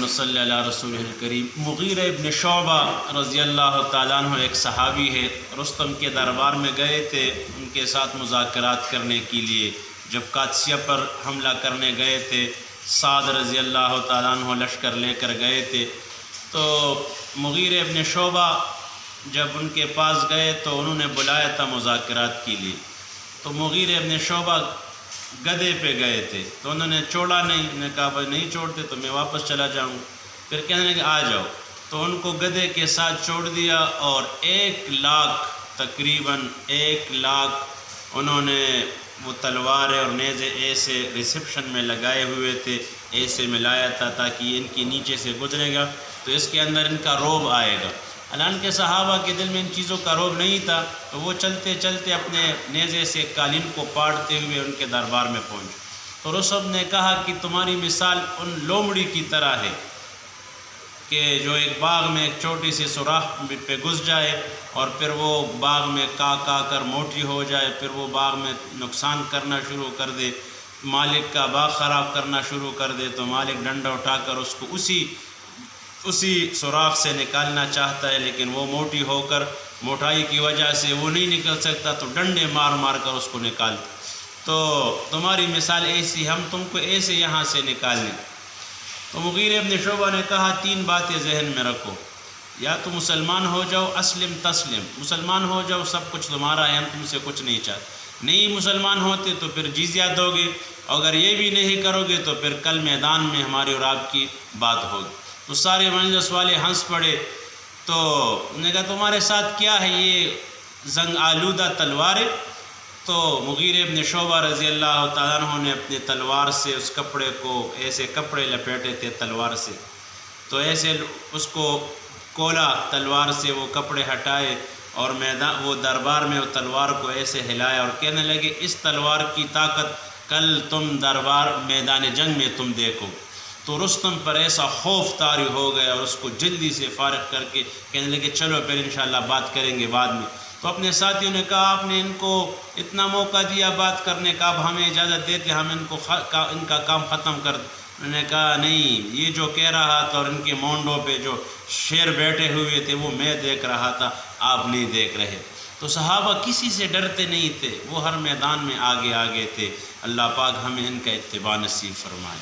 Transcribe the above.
ونصلی علی رسول الکریم۔ مغیرہ ابن شعبہ رضی اللہ تعالیٰ عنہ ایک صحابی ہے، رستم کے دربار میں گئے تھے ان کے ساتھ مذاکرات کرنے کے لیے۔ جب قادسیہ پر حملہ کرنے گئے تھے، سعد رضی اللہ تعالیٰ عنہ لشکر لے کر گئے تھے، تو مغیرہ ابن شعبہ جب ان کے پاس گئے تو انہوں نے بلایا تھا مذاکرات کے لیے۔ تو مغیرہ ابن شعبہ گدھے پہ گئے تھے، تو انہوں نے چھوڑا نہیں، انہوں نے کہا بھائی نہیں چھوڑتے تو میں واپس چلا جاؤں۔ پھر کہنے لگے آ جاؤ، تو ان کو گدھے کے ساتھ چھوڑ دیا، اور 1,00,000 تقریباً 1,00,000 انہوں نے وہ تلواریں اور نیزے ایسے ریسیپشن میں لگائے ہوئے تھے، ایسے ملایا تھا تاکہ یہ ان کے نیچے سے گزرے گا تو اس کے اندر ان کا رعب آئے گا۔ حالانکہ صحابہ کے دل میں ان چیزوں کا رعب نہیں تھا، تو وہ چلتے چلتے اپنے نیزے سے قالین کو پاڑتے ہوئے ان کے دربار میں پہنچے۔ تو رستم نے کہا کہ تمہاری مثال ان لومڑی کی طرح ہے کہ جو ایک باغ میں ایک چھوٹی سی سوراخ پہ گھس جائے اور پھر وہ باغ میں کا کر موٹی ہو جائے، پھر وہ باغ میں نقصان کرنا شروع کر دے، مالک کا باغ خراب کرنا شروع کر دے، تو مالک ڈنڈا اٹھا کر اس کو اسی سوراخ سے نکالنا چاہتا ہے، لیکن وہ موٹی ہو کر موٹائی کی وجہ سے وہ نہیں نکل سکتا، تو ڈنڈے مار مار کر اس کو نکالتا۔ تو تمہاری مثال ایسی، ہم تم کو ایسے یہاں سے نکال لیں۔ تو مغیرہ ابن شعبہ نے کہا 3 باتیں ذہن میں رکھو، یا تو مسلمان ہو جاؤ، اسلم تسلم، مسلمان ہو جاؤ سب کچھ تمہارا ہے، ہم تم سے کچھ نہیں چاہتے۔ نہیں مسلمان ہوتے تو پھر جزیہ دو گے، اگر یہ بھی نہیں کرو گے تو پھر کل میدان میں ہماری اور آپ کی بات ہوگی۔ تو سارے مجلس والے ہنس پڑے، تو انہوں نے کہا تمہارے ساتھ کیا ہے یہ زنگ آلودہ تلواریں؟ تو مغیرہ ابن شعبہ رضی اللہ تعالیٰ عنہ نے اپنے تلوار سے اس کپڑے کو، ایسے کپڑے لپیٹے تھے تلوار سے، تو ایسے اس کو کولا تلوار سے، وہ کپڑے ہٹائے اور وہ دربار میں وہ تلوار کو ایسے ہلایا اور کہنے لگے اس تلوار کی طاقت کل تم دربار میدان جنگ میں تم دیکھو۔ تو رستم پر ایسا خوف طاری ہو گیا اور اس کو جلدی سے فارغ کر کے کہنے لگے چلو پھر انشاءاللہ بات کریں گے بعد میں۔ تو اپنے ساتھیوں نے کہا آپ نے ان کو اتنا موقع دیا بات کرنے کا، اب ہمیں اجازت دیتے ہم ان کا کام ختم کر دیں۔ انہوں نے کہا نہیں، یہ جو کہہ رہا تھا اور ان کے مونڈوں پہ جو شیر بیٹھے ہوئے تھے وہ میں دیکھ رہا تھا، آپ نہیں دیکھ رہے۔ تو صحابہ کسی سے ڈرتے نہیں تھے، وہ ہر میدان میں آگے تھے۔ اللہ پاک ہمیں ان کا اتباع نصیب فرمائے۔